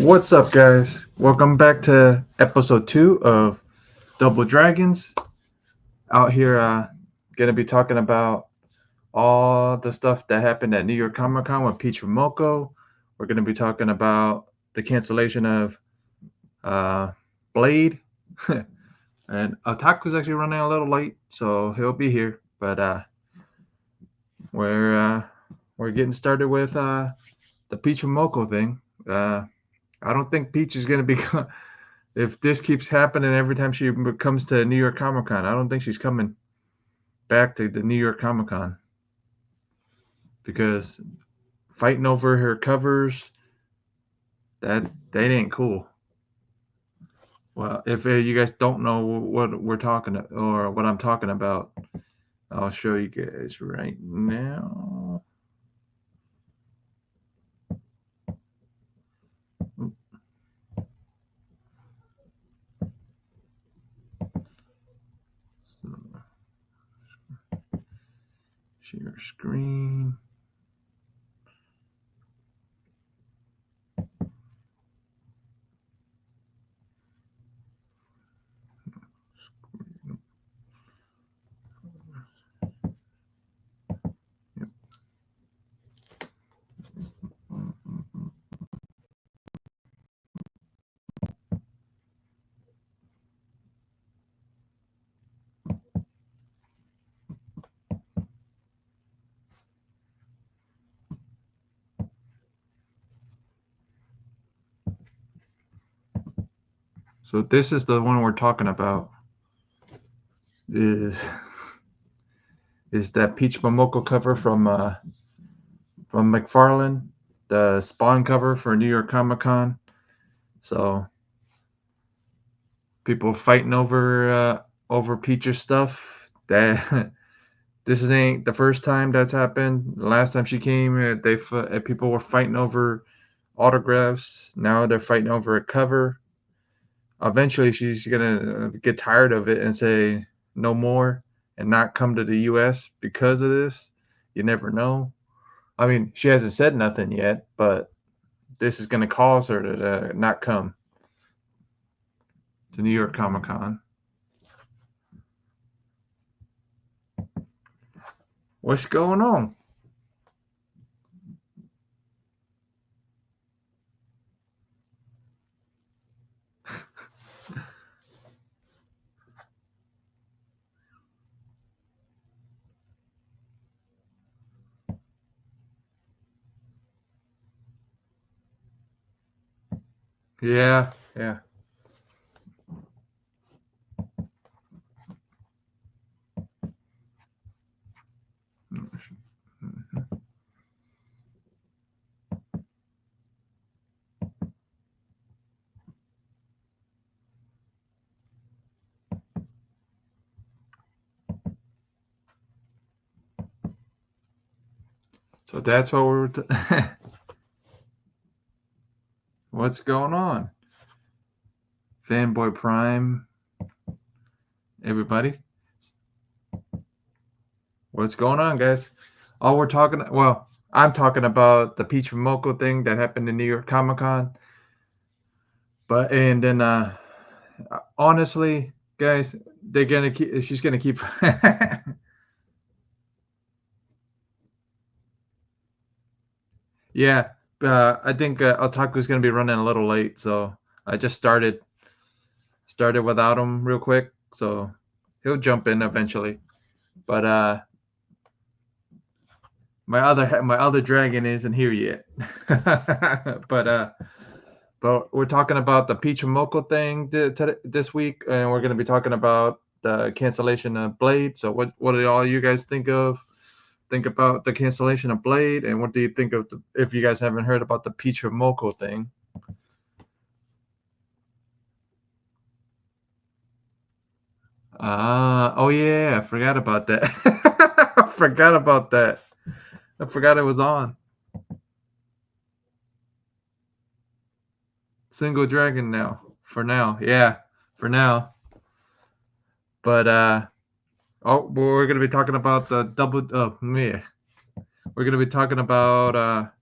What's up, guys? Welcome back to episode 2 of Double Dragons. Out here, gonna be talking about all the stuff that happened at New York Comic Con with Peach Momoko. We're gonna be talking about the cancellation of uh, Blade, and Otaku's actually running a little late, so he'll be here. But we're uh, we're getting started with the Peach Momoko thing. I don't think Peach is gonna be. If this keeps happening every time she comes to New York Comic Con, I don't think she's coming back to the New York Comic Con because fighting over her covers, that ain't cool. Well, if you guys don't know what we're talking or what I'm talking about, I'll show you guys right now. Share screen. So this is the one we're talking about. Is that Peach Momoko cover from McFarlane, the Spawn cover for New York Comic Con. So people fighting over Peach's stuff. That this ain't the first time that's happened. The last time she came, people were fighting over autographs. Now they're fighting over a cover. Eventually, she's gonna get tired of it and say no more and not come to the U.S. because of this. You never know. I mean, she hasn't said nothing yet, but this is gonna cause her to not come to New York Comic Con. What's going on? Yeah, yeah. So that's what we're. What's going on? Fanboy Prime, everybody. What's going on, guys? All we're talking, well, I'm talking about the Peach Momoko thing that happened in New York Comic Con. But and then honestly, guys, they're gonna keep. She's gonna keep. Yeah, I think Otaku's gonna be running a little late, so I just started without him real quick, so he'll jump in eventually. But my other dragon isn't here yet. But we're talking about the Peach Momoko thing this week, and we're gonna be talking about the cancellation of Blade. So what do all you guys think about the cancellation of Blade, and what do you think of if you guys haven't heard about the Peach Momoko thing? Oh yeah, I forgot about that. I forgot about that. I forgot it was on. Single dragon now. For now. Yeah. For now. But we're gonna be talking about the double me. We're gonna be talking about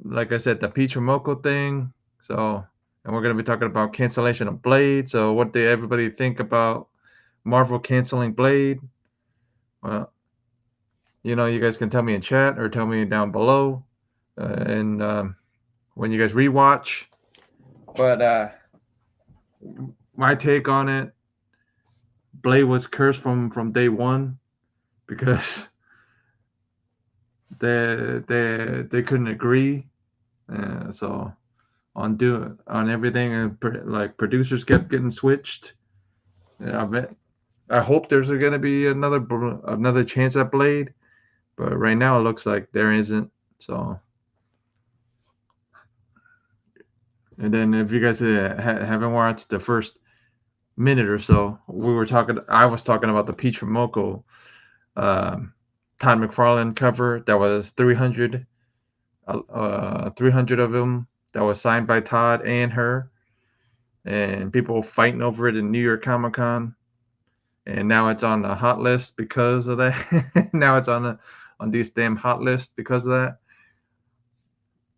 like I said, the Peach Momoko thing. So, and we're gonna be talking about cancellation of Blade. So, what did everybody think about Marvel canceling Blade? Well, you guys can tell me in chat or tell me down below, and when you guys rewatch. But my take on it, Blade was cursed from day one because they couldn't agree. So on everything, and like producers kept getting switched. I bet. I hope there's gonna be another chance at Blade, but right now it looks like there isn't. So, and then if you guys haven't watched the first minute or so, I was talking about the Peach Momoko Todd McFarlane cover that was 300 of them that was signed by Todd and her, and people fighting over it in New York Comic Con, and now it's on the hot list because of that. Now it's on these damn hot lists because of that.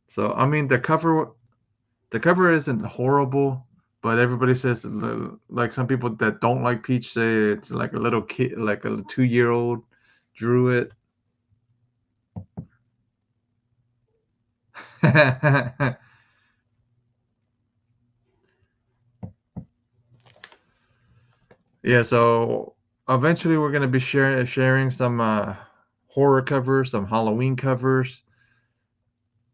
So I mean the cover isn't horrible, but everybody says like some people that don't like Peach say it's like a little kid, like a 2-year-old drew it. Yeah, so eventually we're gonna be sharing some horror covers, some Halloween covers,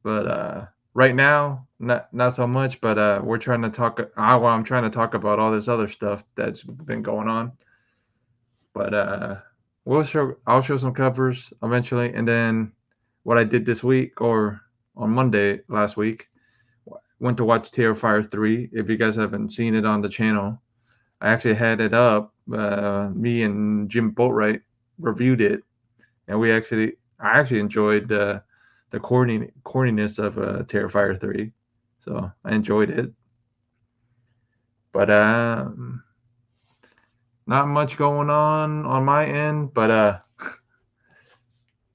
but right now not so much. But we're trying to talk. Well, I'm trying to talk about all this other stuff that's been going on. But I'll show some covers eventually, and then what I did this week or on Monday last week, went to watch Terrifier 3. If you guys haven't seen it on the channel, I actually had it up. Me and Jim Boatwright reviewed it, and I actually enjoyed the corniness of Terrifier 3, so I enjoyed it. But not much going on my end. But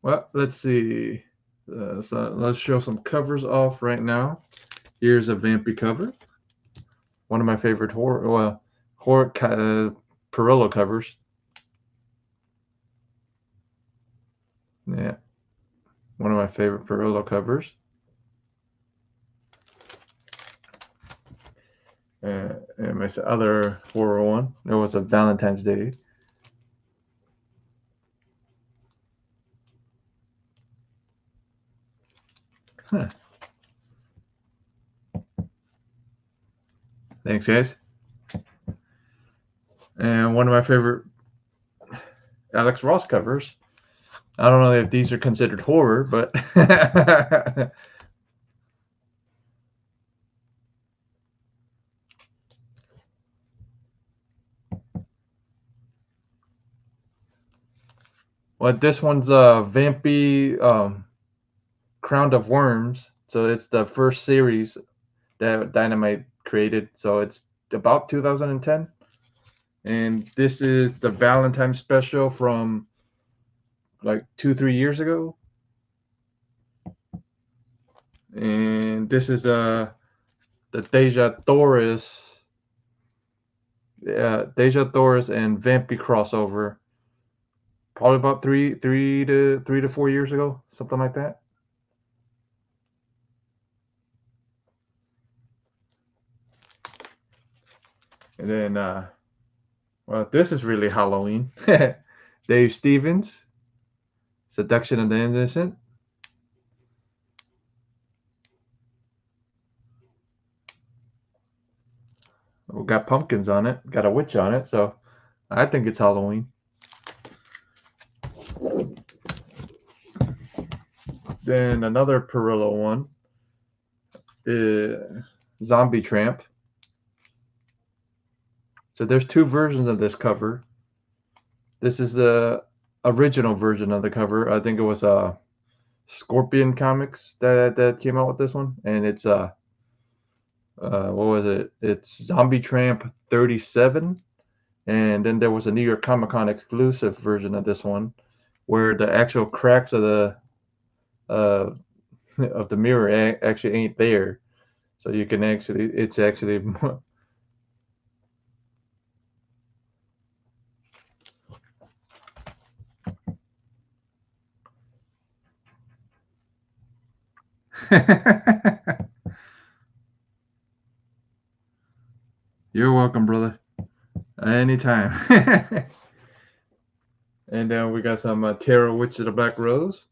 well, let's see. So let's show some covers off right now. Here's a Vampy cover. One of my favorite horror Perillo covers. Yeah, one of my favorite Perillo covers. And my other horror one, there was a Valentine's Day. Huh. Thanks, guys. And one of my favorite Alex Ross covers. I don't know if these are considered horror, but well, this one's a Vampy Crown of Worms. So it's the first series that Dynamite created. So it's about 2010. And this is the Valentine special from like 2-3 years ago. And this is the Deja Thoris and Vampy crossover. Probably about 3 to 4 years ago, something like that. And then, well, this is really Halloween. Dave Stevens, Seduction of the Innocent. We got pumpkins on it, got a witch on it, so I think it's Halloween. Then another Perillo one is Zombie Tramp. So there's two versions of this cover. This is the original version of the cover. I think it was Scorpion Comics that came out with this one, and it's what was it? It's Zombie Tramp 37, and then there was a New York Comic Con exclusive version of this one, where the actual cracks of the of the mirror actually ain't there. So you can actually, it's actually more. You're welcome, brother. Anytime. And then we got some Tarot Witch of the Black Rose,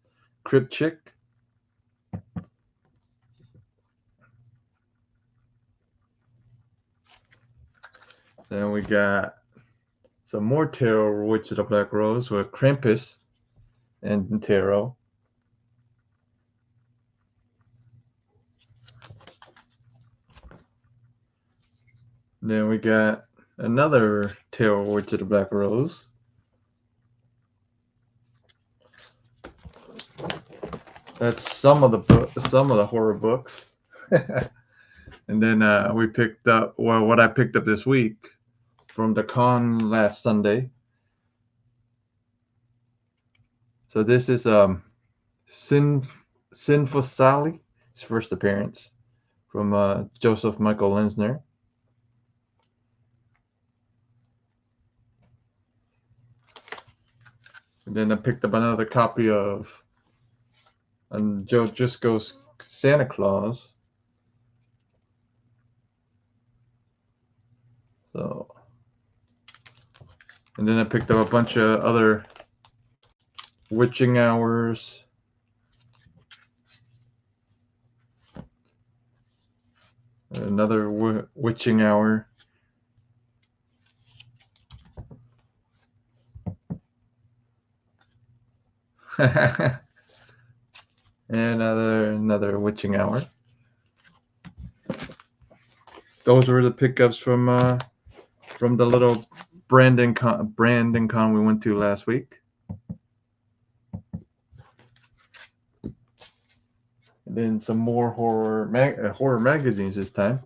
Crypt Chick. Then we got some more Tarot Witch of the Black Rose with Krampus and Tarot. Then we got another Tarot Witch of the Black Rose. That's some of the horror books. And then we picked up, well, what I picked up this week from the con last Sunday. So this is Sinful Sally, his first appearance, from Joseph Michael Linsner. And then I picked up another copy of Joe Driscoll's Santa Claus. So, and then I picked up a bunch of other Witching Hours. Another Witching Hour. And another Witching Hour. Those were the pickups from the little Brandon con we went to last week. And then some more horror magazines this time.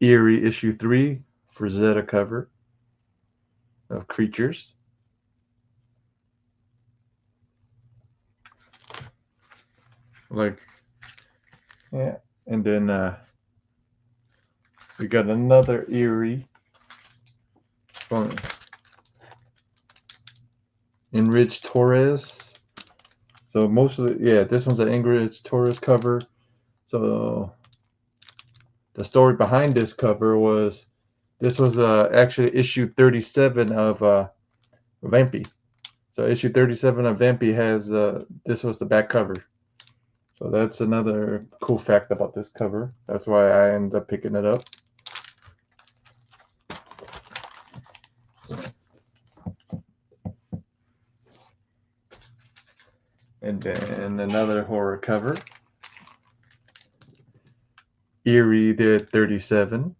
Eerie issue 3 for Zeta cover of Creatures. Like, yeah. And then we got another Eerie from Enrich Torres. So most of this one's an Enrich Torres cover. So the story behind this cover was, this was actually issue 37 of Vampy. So issue 37 of Vampy has this was the back cover. So that's another cool fact about this cover. That's why I ended up picking it up. And then another horror cover. Eerie the 37.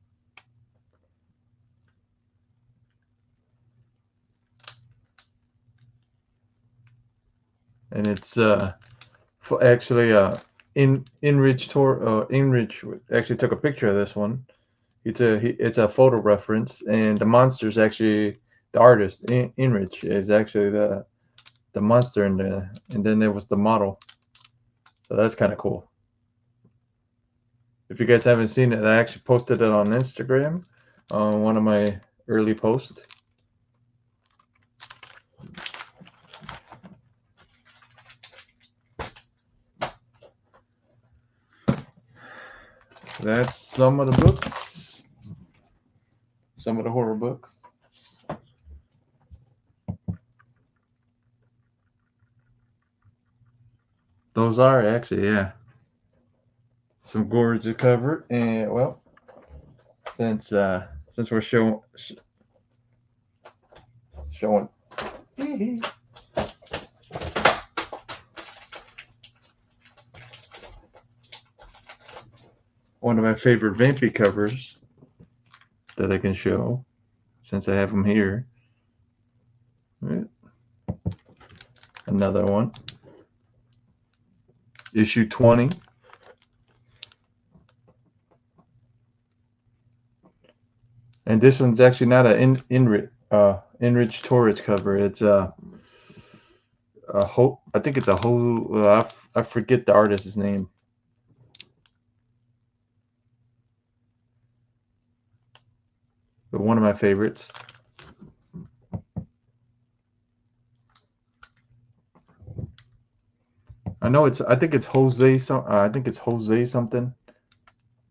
And it's actually Enrich actually took a picture of this one. It's a photo reference, and the monster is actually the artist. Enrich is actually the monster, and then there was the model. So that's kind of cool. If you guys haven't seen it, I actually posted it on Instagram on one of my early posts. That's some of the books, some of the horror books. Those are actually, yeah, some gorgeous cover. And well, since we're showing one of my favorite Vampy covers that I can show, since I have them here. Another one, issue 20. And this one's actually not an Enrich Torres cover. It's I think it's a whole. I forget the artist's name. But one of my favorites. I know it's. I think it's Jose. I think it's Jose something.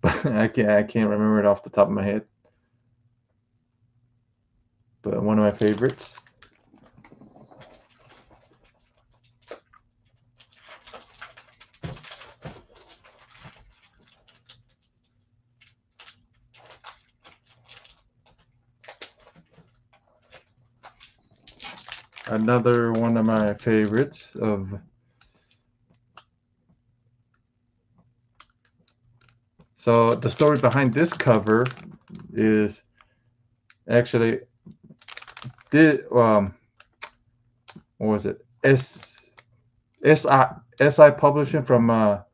But I can't remember it off the top of my head. But one of my favorites. Another one of my favorites of. So the story behind this cover is actually what was it? SI Publishing from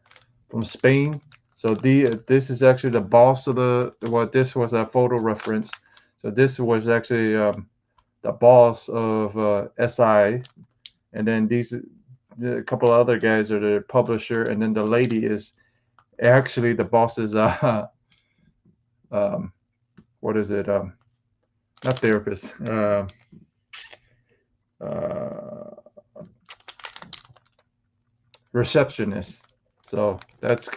Spain. So this is actually the boss of this was a photo reference. So this was actually the boss of SI, and then a couple of other guys are the publisher, and then the lady is actually the boss is what is it not therapist uh, receptionist. So this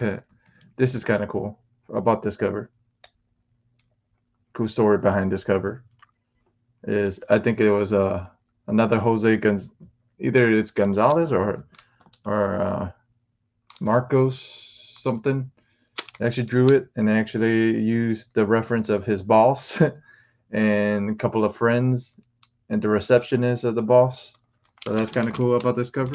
is kind of cool about this cover. Cool story behind this cover is I think it was another either it's Gonzalez or Marcos something. Actually drew it and actually used the reference of his boss and a couple of friends and the receptionist of the boss. So that's kind of cool about this cover.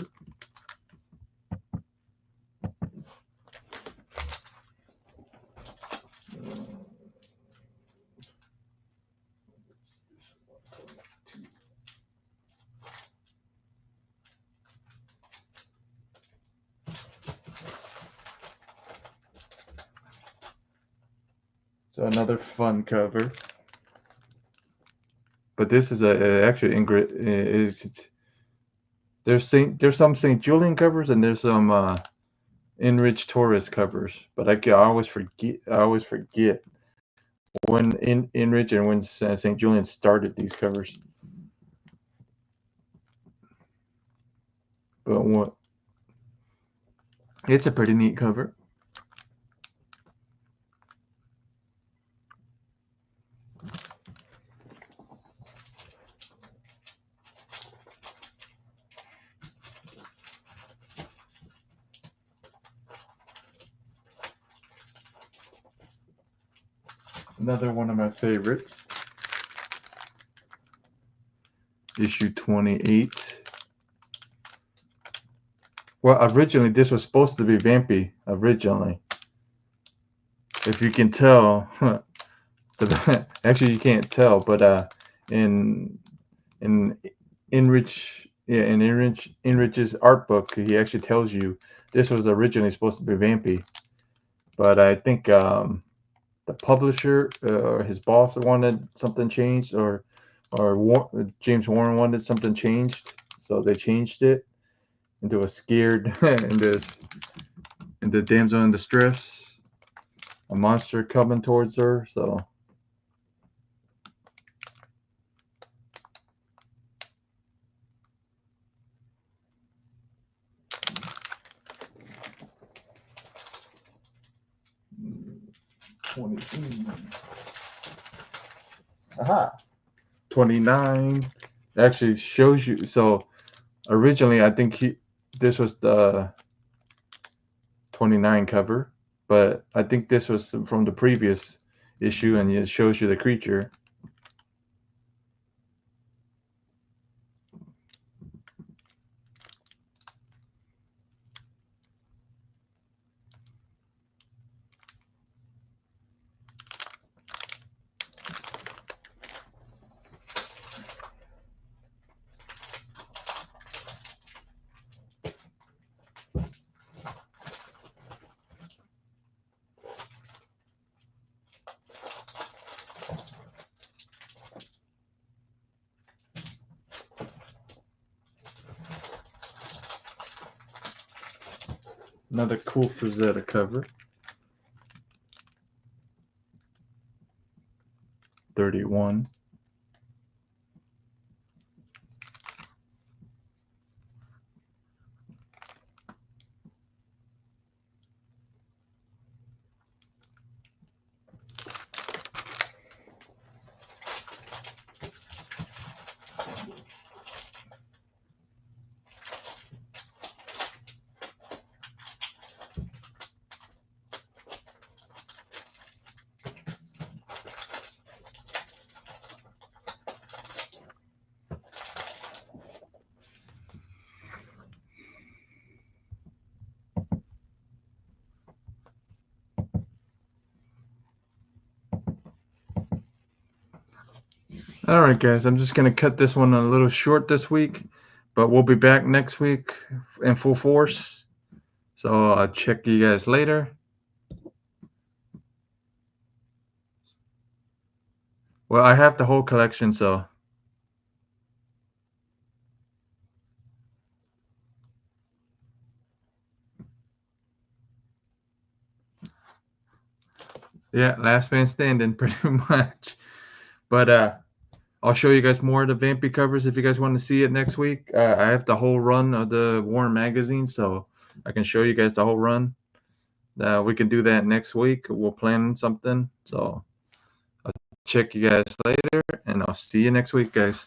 So another fun cover. But this is actually there's some St. Julian covers and there's some Enrich Torres covers, but I always forget when Enrich and when St. Julian started these covers. But it's a pretty neat cover. Another one of my favorites. Issue 28. Well, originally this was supposed to be Vampy. Originally, if you can tell, actually you can't tell, but in Enrich's art book, he actually tells you this was originally supposed to be Vampy, but I think the publisher or his boss wanted something changed, or James Warren wanted something changed, so they changed it into a scared into damsel in distress, a monster coming towards her. So aha, 29 actually shows you. So originally, I think this was the 29 cover, but I think this was from the previous issue, and it shows you the creature. Another cool Frazetta cover. 31. All right, guys, I'm just going to cut this one a little short this week, but we'll be back next week in full force. So I'll check you guys later. Well, I have the whole collection, so. Yeah, last man standing pretty much. But I'll show you guys more of the Vampy covers if you guys want to see it next week. I have the whole run of the Warren magazine, so I can show you guys the whole run. We can do that next week. We'll plan something. So I'll check you guys later, and I'll see you next week, guys.